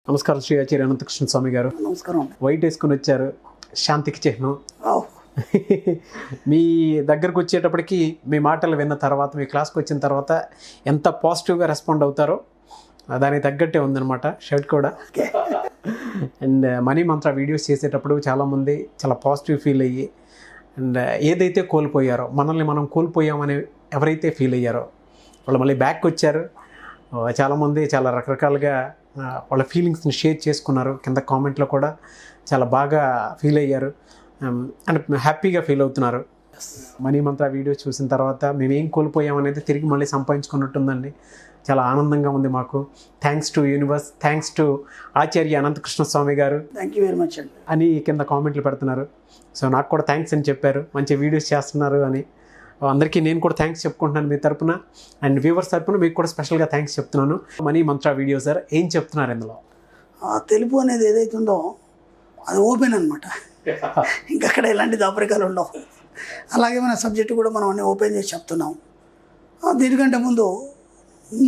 నమస్కారం శ్రీ ఆచార్య అనంతకృష్ణ స్వామి గారు. నమస్కారం. వైట్ వేసుకుని వచ్చారు, శాంతికి చిహ్నం. వావ్. మీ దగ్గరకు వచ్చేటప్పటికి మీ మాటలు విన్న తర్వాత, మీ క్లాస్కి వచ్చిన తర్వాత ఎంత పాజిటివ్గా రెస్పాండ్ అవుతారో దానికి తగ్గట్టే ఉందన్నమాట షర్ట్ కూడా. అండ్ మనీ మంత్ర వీడియోస్ చేసేటప్పుడు చాలామంది చాలా పాజిటివ్ ఫీల్ అయ్యి, అండ్ ఏదైతే కోల్పోయారో, మనల్ని మనం కోల్పోయామని ఎవరైతే ఫీల్ అయ్యారో వాళ్ళు మళ్ళీ బ్యాక్ వచ్చారు. చాలామంది చాలా రకరకాలుగా వాళ్ళ ఫీలింగ్స్ని షేర్ చేసుకున్నారు. కింద కామెంట్లో కూడా చాలా బాగా ఫీల్ అయ్యారు అండ్ హ్యాపీగా ఫీల్ అవుతున్నారు. మనీ మంత్ర వీడియో చూసిన తర్వాత మేము ఏం కోల్పోయామనేది తిరిగి మళ్ళీ సంపాదించుకున్నట్టుందండి. చాలా ఆనందంగా ఉంది మాకు. Thanks to universe, thanks to Acharya Anantakrishna Swami గారు, థ్యాంక్ యూ వెరీ మచ్ అండి అని కింద కామెంట్లు పెడుతున్నారు. సో నాకు కూడా థ్యాంక్స్ అని చెప్పారు, మంచి వీడియోస్ చేస్తున్నారు అని. అందరికీ నేను కూడా థ్యాంక్స్ చెప్పుకుంటున్నాను మీ తరపున, అండ్ వ్యూవర్స్ తరపున మీకు కూడా స్పెషల్గా థ్యాంక్స్ చెప్తున్నాను. మనీ మంత్ర వీడియో సార్ ఏం చెప్తున్నారు ఇందులో? తెలుపు అనేది ఏదైతే ఉందో అది ఓపెన్ అనమాట. ఇంకా అక్కడ ఎలాంటి దాపరికాలు ఉండవు. అలాగే మన సబ్జెక్టు కూడా మనం అన్నీ ఓపెన్ చేసి చెప్తున్నాం. దీనికంటే ముందు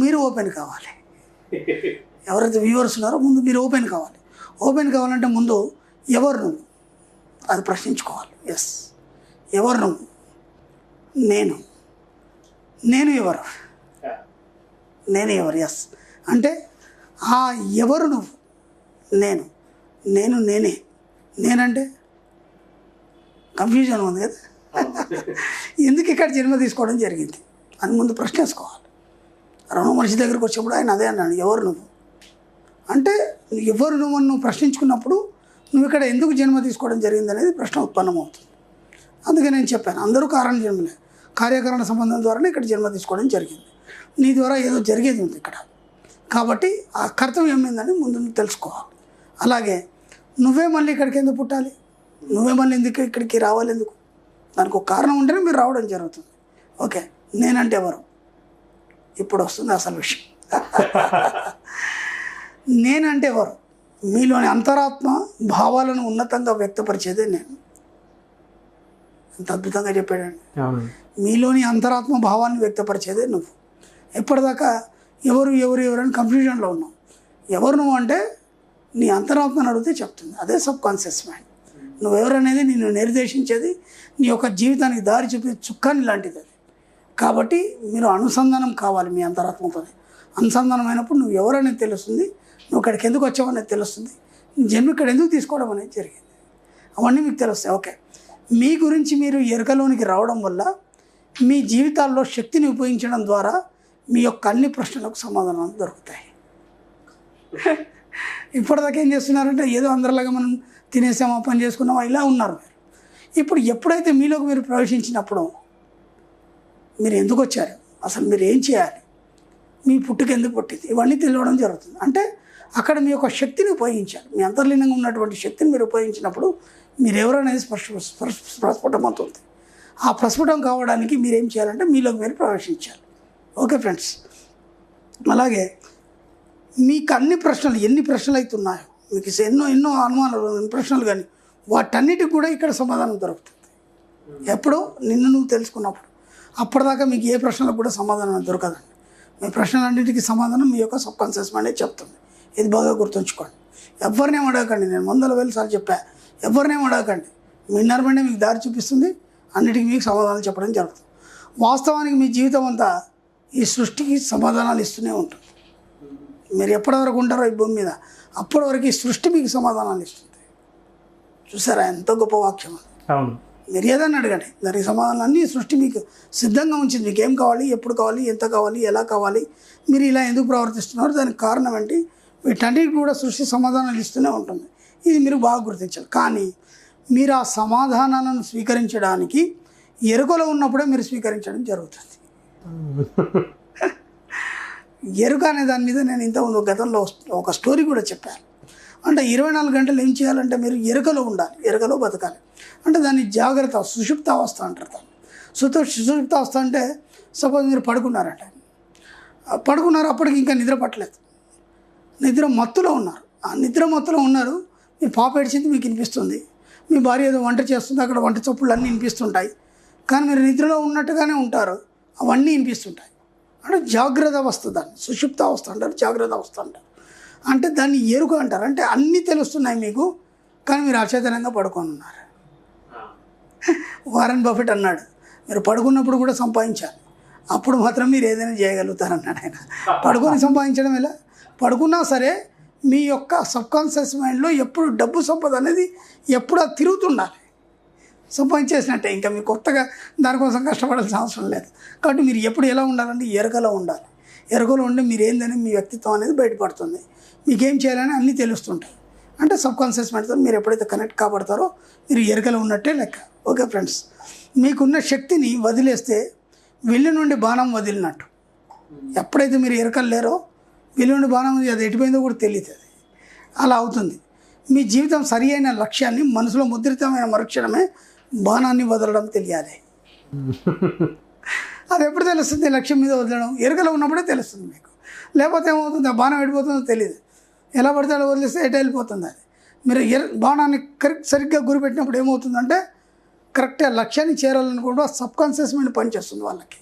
మీరు ఓపెన్ కావాలి. ఎవరైతే వ్యూవర్స్ ఉన్నారో ముందు మీరు ఓపెన్ కావాలి. ఓపెన్ కావాలంటే ముందు ఎవరు నువ్వు అది ప్రశ్నించుకోవాలి. ఎస్, ఎవరు నువ్వు? నేను ఎవరు? నేను ఎవరు? ఎస్ అంటే ఆ ఎవరు నువ్వు? నేనంటే కన్ఫ్యూజన్ ఉంది కదా. ఎందుకు ఇక్కడ జన్మ తీసుకోవడం జరిగింది అని ముందు ప్రశ్న వేసుకోవాలి. రమణ మనిషి దగ్గరికి వచ్చినప్పుడు ఆయన అదే అన్నాడు, ఎవరు నువ్వు అంటే ఎవరు నువ్వు అని నువ్వు ప్రశ్నించుకున్నప్పుడు నువ్వు ఇక్కడ ఎందుకు జన్మ తీసుకోవడం జరిగింది అనేది ప్రశ్న ఉత్పన్నమవుతుంది. అందుకే నేను చెప్పాను, అందరూ కారణ జన్మలే, కార్యకారణ సంబంధం ద్వారానే ఇక్కడ జన్మ తీసుకోవడం జరిగింది. నీ ద్వారా ఏదో జరిగేది ఉంది ఇక్కడ, కాబట్టి ఆ కర్తవ్యం ఏందని ముందు నువ్వు తెలుసుకోవాలి. అలాగే నువ్వే మళ్ళీ ఇక్కడికి ఎందుకు పుట్టాలి, నువ్వే మళ్ళీ ఎందుకు ఇక్కడికి రావాలి, ఎందుకు? దానికి ఒక కారణం ఉంటేనే మీరు రావడం జరుగుతుంది. ఓకే, నేనంటే ఎవరు? ఇప్పుడు వస్తుంది అసలు విషయం. నేనంటే ఎవరు? మీలోని అంతరాత్మ భావాలను ఉన్నతంగా వ్యక్తపరిచేదే నేను. ఎంత అద్భుతంగా చెప్పాడండి. మీలోని అంతరాత్మ భావాన్ని వ్యక్తపరిచేదే నువ్వు. ఎప్పటిదాకా ఎవరు అని కన్ఫ్యూజన్లో ఉన్నావు. ఎవరు నువ్వు అంటే నీ అంతరాత్మను అడిగితే చెప్తుంది. అదే సబ్ కాన్షియస్ మైండ్. నువ్వెవరనేది నిన్ను నిర్దేశించేది, నీ యొక్క జీవితానికి దారి చూపే చుక్కాని లాంటిది అది. కాబట్టి మీరు అనుసంధానం కావాలి మీ అంతరాత్మతో. అనుసంధానం అయినప్పుడు నువ్వు ఎవరనేది తెలుస్తుంది, నువ్వు ఇక్కడికి ఎందుకు వచ్చావనేది తెలుస్తుంది, జన్మ ఇక్కడ ఎందుకు తీసుకోవడం అనేది జరిగింది, అవన్నీ మీకు తెలుస్తాయి. ఓకే, మీ గురించి మీరు ఎరుకలోనికి రావడం వల్ల మీ జీవితాల్లో శక్తిని ఉపయోగించడం ద్వారా మీ యొక్క అన్ని ప్రశ్నలకు సమాధానాలు దొరుకుతాయి. ఇప్పటిదాకా ఏం చేస్తున్నారంటే ఏదో అందరిలాగా మనం తినేసామా, పని చేసుకున్నామా, ఇలా ఉన్నారు మీరు. ఇప్పుడు ఎప్పుడైతే మీలోకి మీరు ప్రవేశించినప్పుడు మీరు ఎందుకు వచ్చారు, అసలు మీరు ఏం చేయాలి, మీ పుట్టుక ఎందుకు పుట్టింది, ఇవన్నీ తెలియడం జరుగుతుంది. అంటే అక్కడ మీ యొక్క శక్తిని ఉపయోగించాలి. మీ అంతర్లీనంగా ఉన్నటువంటి శక్తిని మీరు ఉపయోగించినప్పుడు మీరు ఎవరనేది ప్రస్ఫుటమవుతుంది. ఆ ప్రస్ఫుటం కావడానికి మీరేం చేయాలంటే మీలోకి మీరు ప్రవేశించాలి. ఓకే ఫ్రెండ్స్, అలాగే మీకు అన్ని ప్రశ్నలు, ఎన్ని ప్రశ్నలు అయితే ఉన్నాయో, మీకు ఎన్నో అనుమానాలు, ప్రశ్నలు కానీ వాటన్నిటికి కూడా ఇక్కడ సమాధానం దొరుకుతుంది. ఎప్పుడు నిన్ను నువ్వు తెలుసుకున్నప్పుడు. అప్పటిదాకా మీకు ఏ ప్రశ్నలకు కూడా సమాధానం దొరకదండి. మీ ప్రశ్నలన్నిటికీ సమాధానం మీ యొక్క సబ్ కాన్షియస్ మైండే చెప్తుంది. ఇది బాగా గుర్తుంచుకోండి. ఎవరినేం అడగకండి. నేను 100,000 సార్లు చెప్పా, ఎవరినేం అడగకండి. మీ ఇన్నర్ మైండే మీకు దారి చూపిస్తుంది, అన్నిటికీ మీకు సమాధానాలు చెప్పడం జరుగుతుంది. వాస్తవానికి మీ జీవితం అంతా ఈ సృష్టికి సమాధానాలు ఇస్తూనే ఉంటుంది. మీరు ఎప్పటివరకు ఉంటారో ఈ భూమి మీద, అప్పటి వరకు ఈ సృష్టి మీకు సమాధానాలు ఇస్తుంది. చూసారా ఎంత గొప్ప వాక్యం అది. మీరు ఏదన్నా అడగండి, దానికి సమాధానం అన్నీ సృష్టి మీకు సిద్ధంగా ఉంచింది. మీకు ఏం కావాలి, ఎప్పుడు కావాలి, ఎంత కావాలి, ఎలా కావాలి, మీరు ఇలా ఎందుకు ప్రవర్తిస్తున్నారు, దానికి కారణం ఏంటి, వీటన్నిటికి కూడా సృష్టి సమాధానాలు ఇస్తూనే ఉంటుంది. ఇది మీరు బాగా గుర్తించాలి. కానీ మీరు ఆ సమాధానాలను స్వీకరించడానికి ఎరుకలో ఉన్నప్పుడే మీరు స్వీకరించడం జరుగుతుంది. ఎరుక అనే దాని మీద నేను ఇంతకుముందు గతంలో ఒక స్టోరీ కూడా చెప్పాను. అంటే 24 గంటలు ఏం చేయాలంటే మీరు ఎరుకలో ఉండాలి, ఎరుకలో బతకాలి. అంటే దాన్ని జాగ్రత్త, సుషుప్త అవస్థ అంటారు. దాన్ని సుషుప్త అవస్థ అంటే సపోజ్ మీరు పడుకున్నారు, అప్పటికి ఇంకా నిద్ర పట్టలేదు, నిద్ర మత్తులో ఉన్నారు. ఆ నిద్ర మత్తులో ఉన్నారు, మీ పాప ఏడ్చింది మీకు వినిపిస్తుంది, మీ భార్య ఏదో వంట చేస్తుంది, అక్కడ వంట చప్పుళ్ళు అన్నీ వినిపిస్తుంటాయి. కానీ మీరు నిద్రలో ఉన్నట్టుగానే ఉంటారు, అవన్నీ వినిపిస్తుంటాయి. అంటే జాగ్రత్త అవస్థ, దాన్ని సుషుప్త అవస్థ అంటారు, జాగ్రత్త అవస్థ అంటారు. అంటే దాన్ని ఎరుక అంటారు. అంటే అన్నీ తెలుస్తున్నాయి మీకు, కానీ మీరు అచేతనంగా పడుకొని ఉన్నారు. వారెన్ బఫెట్ అన్నాడు, మీరు పడుకున్నప్పుడు కూడా సంపాదించాలి, అప్పుడు మాత్రం మీరు ఏదైనా చేయగలుగుతారు అన్నాడు ఆయన. పడుకొని సంపాదించడం ఎలా? పడుకున్నా సరే మీ యొక్క సబ్కాన్షియస్ మైండ్లో ఎప్పుడు డబ్బు సంపద అనేది ఎప్పుడు అది తిరుగుతుండాలి. సంపాదించేసినట్టే, ఇంకా మీరు కొత్తగా దానికోసం కష్టపడాల్సిన అవసరం లేదు. కాబట్టి మీరు ఎప్పుడు ఎలా ఉండాలంటే ఎరకలో ఉండాలి. ఎరకలో ఉంటే మీరు ఏందని మీ వ్యక్తిత్వం అనేది బయటపడుతుంది. మీకేం చేయాలని అన్నీ తెలుస్తుంటాయి. అంటే సబ్కాన్షియస్ మైండ్తో మీరు ఎప్పుడైతే కనెక్ట్ కాబడతారో మీరు ఎరకలో ఉన్నట్టే లెక్క. ఓకే ఫ్రెండ్స్, మీకున్న శక్తిని వదిలేస్తే విల్లు నుండి బాణం వదిలినట్టు. ఎప్పుడైతే మీరు ఎరకలు లేరో విల్లు నుండి బాణం అది ఎటుపోయిందో కూడా తెలియదు. అలా అవుతుంది. మీ జీవితం సరి అయిన లక్ష్యాన్ని మనసులో ముద్రితమైన మరుక్షణమే బాణాన్ని వదలడం తెలియాలి. అది ఎప్పుడు తెలుస్తుంది? లక్ష్యం మీద వదలడం ఎరుకలో ఉన్నప్పుడే తెలుస్తుంది మీకు. లేకపోతే ఏమవుతుంది, ఆ బాణం ఎడిపోతుందో తెలియదు. ఎలా పడితే అలా వదిలేస్తే ఎటు వెళ్ళిపోతుంది. అది మీరు బాణాన్ని సరిగ్గా గురిపెట్టినప్పుడు ఏమవుతుందంటే కరెక్ట్గా లక్ష్యాన్ని చేరాలనుకుంటూ ఆ సబ్కాన్షియస్ మైండ్ పనిచేస్తుంది. వాళ్ళకి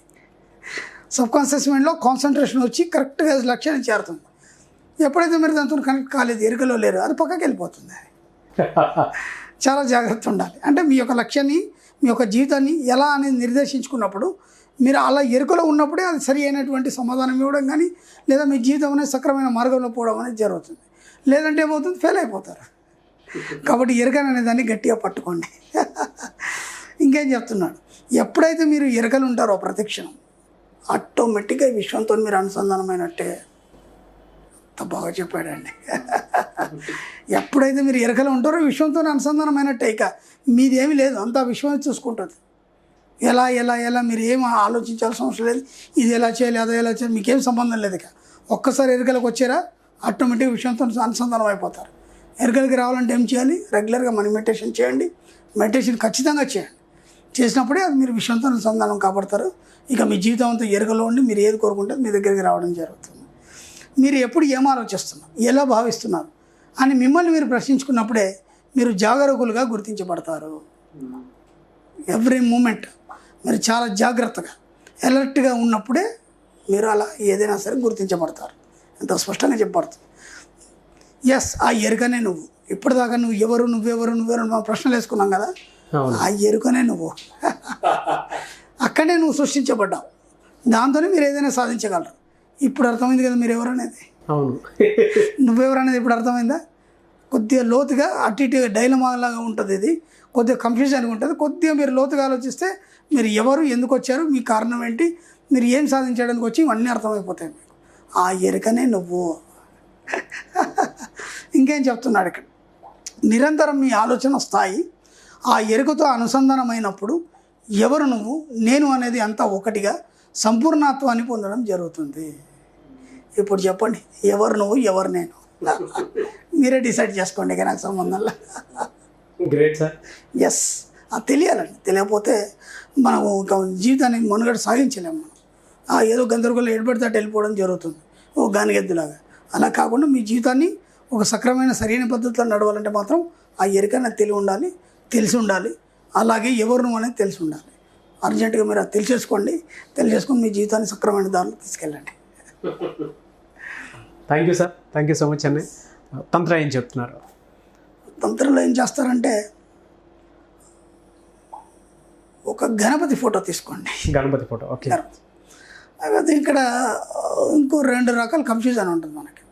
సబ్కాన్షియస్ మైండ్లో కాన్సన్ట్రేషన్ వచ్చి కరెక్ట్గా లక్ష్యాన్ని చేరుతుంది. ఎప్పుడైతే మీరు దాంతో కనెక్ట్ కాలేదు, ఎరుకలో లేరు, అది పక్కకి వెళ్ళిపోతుంది. చాలా జాగ్రత్త ఉండాలి. అంటే మీ యొక్క లక్ష్యాన్ని, మీ యొక్క జీవితాన్ని ఎలా అనేది నిర్దేశించుకున్నప్పుడు మీరు అలా ఎరుకలో ఉన్నప్పుడే అది సరి అయినటువంటి సమాధానం ఇవ్వడం కానీ, లేదా మీ జీవితం అనేది సక్రమైన మార్గంలో పోవడం అనేది జరుగుతుంది. లేదంటే ఏమవుతుంది, ఫెయిల్ అయిపోతారు. కాబట్టి ఎరుకను అనే దాన్ని గట్టిగా పట్టుకోండి. ఇంకేం చెప్తున్నాడు, ఎప్పుడైతే మీరు ఎరుకలు ఉంటారో ప్రతిక్షణం ఆటోమేటిక్గా ఈ విశ్వంతో మీరు అనుసంధానమైనట్టే. అంత బాగా చెప్పాడండి. ఎప్పుడైతే మీరు ఎరకలో ఉంటారో విశ్వంతో అనుసంధానమైనట్టే. ఇక మీదేమీ లేదు, అంతా విశ్వమే చూసుకుంటుంది. ఎలా ఎలా ఎలా మీరు ఏం ఆలోచించాల్సిన అవసరం లేదు. ఇది ఎలా చేయాలి, అదే ఎలా చేయాలి, మీకేం సంబంధం లేదు. ఇక ఒక్కసారి ఎరుకలకు వచ్చారా ఆటోమేటిక్గా విశ్వంతో అనుసంధానం అయిపోతారు. ఎరుకలకి రావాలంటే ఏం చేయాలి? రెగ్యులర్గా మనీ మెడిటేషన్ చేయండి. మెడిటేషన్ ఖచ్చితంగా చేయండి. చేసినప్పుడే అది మీరు విశ్వంతో అనుసంధానం కాబడతారు. ఇక మీ జీవితం అంతా ఎరుకలో ఉండి మీరు ఏది కోరుకుంటే మీ దగ్గరికి రావడం జరుగుతుంది. మీరు ఎప్పుడు ఏం ఆలోచిస్తున్నారు, ఎలా భావిస్తున్నారు అని మిమ్మల్ని మీరు ప్రశ్నించుకున్నప్పుడే మీరు జాగరూకులుగా గుర్తించబడతారు. ఎవ్రీ మూమెంట్ మీరు చాలా జాగ్రత్తగా అలర్ట్గా ఉన్నప్పుడే మీరు అలా ఏదైనా సరే గుర్తించబడతారు. ఎంతో స్పష్టంగా చెప్పబడుతుంది. ఎస్, ఆ ఎరుకనే నువ్వు. ఇప్పటిదాకా నువ్వు ఎవరు, నువ్వెవరు, మా ప్రశ్నలు వేసుకున్నాం కదా, ఆ ఎరుకనే నువ్వు. అక్కడే నువ్వు సృష్టించబడ్డావు. దాంతోనే మీరు ఏదైనా సాధించగలరు. ఇప్పుడు అర్థమైంది కదా మీరు ఎవరనేది. అవును, నువ్వెవరనేది ఇప్పుడు అర్థమైందా? కొద్దిగా లోతుగా అటు ఇటు డైలమా లాగా ఉంటుంది. ఇది కొద్దిగా కన్ఫ్యూజన్గా ఉంటుంది. కొద్దిగా మీరు లోతుగా ఆలోచిస్తే మీరు ఎవరు, ఎందుకు వచ్చారు, మీ కారణం ఏంటి, మీరు ఏం సాధించడానికి వచ్చి ఇవన్నీ అర్థమైపోతాయి మీకు. ఆ ఎరుకనే నువ్వు. ఇంకేం చెప్తున్నాడు ఇక్కడ, నిరంతరం మీ ఆలోచన స్థాయి ఆ ఎరుకతో అనుసంధానమైనప్పుడు ఎవరు నువ్వు, నేను అనేది అంతా ఒకటిగా సంపూర్ణత్వాన్ని పొందడం జరుగుతుంది. ఇప్పుడు చెప్పండి, ఎవరు నువ్వు, ఎవరు నేను, మీరే డిసైడ్ చేసుకోండి. ఇక నాకు సంబంధంలో. Great sir. ఎస్, అది తెలియాలండి. తెలియకపోతే మనము జీవితాన్ని మనుగడ సాగించలేము. మనం ఏదో గందరగోళం ఏర్పడితే అటు వెళ్ళిపోవడం జరుగుతుంది, ఓ గానిగెద్దులాగా. అలా కాకుండా మీ జీవితాన్ని ఒక సక్రమైన సరైన పద్ధతిలో నడవాలంటే మాత్రం ఆ ఎరుకనే తెలిసి ఉండాలి. అలాగే ఎవరు నువ్వు అనేది తెలిసి ఉండాలి. అర్జెంటుగా మీరు అది తెలిసేసుకొని మీ జీవితాన్ని సక్రమైన దారిలో తీసుకెళ్ళండి. Thank you sir, thank you so much అండి. తంత్ర ఏం చెప్తున్నారు? తంత్రంలో ఏం చేస్తారంటే ఒక గణపతి ఫోటో తీసుకోండి. Ganapati photo, okay. అయితే ఇక్కడ ఇంకో 2 రకాల కన్ఫ్యూజన్ ఉంటుంది మనకి.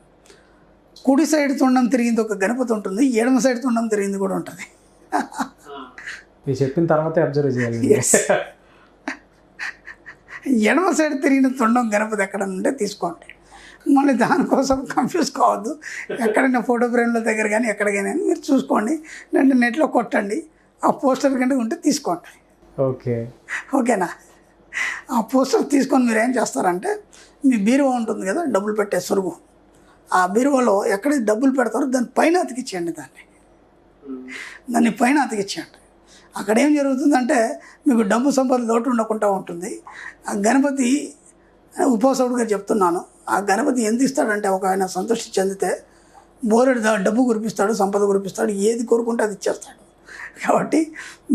కుడి సైడ్ తొండం తిరిగింది ఒక గణపతి ఉంటుంది, ఎడమ సైడ్ తొండం తిరిగింది కూడా ఉంటుంది. మీరు చెప్పిన తర్వాతే అబ్జర్వ్ చేయాలి. ఎడమ సైడ్ తిరిగిన తొండం గణపతి ఎక్కడ ఉంటే తీసుకోండి. మళ్ళీ దానికోసం కన్ఫ్యూజ్ కావద్దు. ఎక్కడైనా ఫోటో ఫ్రేమ్ల దగ్గర కానీ ఎక్కడికైనా మీరు చూసుకోండి. నెట్లో కొట్టండి, ఆ పోస్టర్ కంటే ఉంటే తీసుకోండి. ఓకేనా? ఆ పోస్టర్ తీసుకొని మీరు ఏం చేస్తారంటే మీ బీరువా ఉంటుంది కదా, డబ్బులు పెట్టే సొరుగు, ఆ బీరువాలో ఎక్కడైతే డబ్బులు పెడతారో దాని పైన అతికిచ్చేయండి. దాన్ని పైన అతికిచ్చేయండి. అక్కడ ఏం జరుగుతుందంటే మీకు డబ్బు సంపద లోటు ఉండకుండా ఉంటుంది. ఆ గణపతి ఉపాసకుడిగా చెప్తున్నాను, ఆ గణపతి ఎంత ఇస్తాడంటే ఒక ఆయన సంతృష్టి చెందితే బోరెడు డబ్బు కురిపిస్తాడు, సంపద కురిపిస్తాడు, ఏది కోరుకుంటే అది ఇచ్చేస్తాడు. కాబట్టి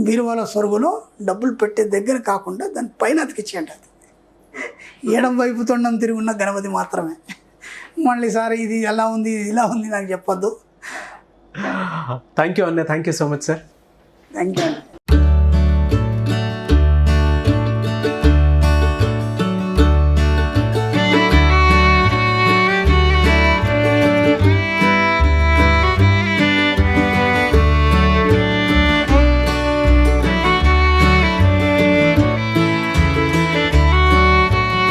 బీరువాల సొరుగులో డబ్బులు పెట్టే దగ్గర కాకుండా దాని పైన అతికిచ్చేయండి. అది ఎడం వైపు తొండం తిరిగి ఉన్న గణపతి మాత్రమే. మళ్ళీ సార్ ఇది ఎలా ఉంది ఇది ఇలా ఉంది నాకు చెప్పొద్దు. థ్యాంక్ యూ అన్న, thank you so much sir. Thank you అండి.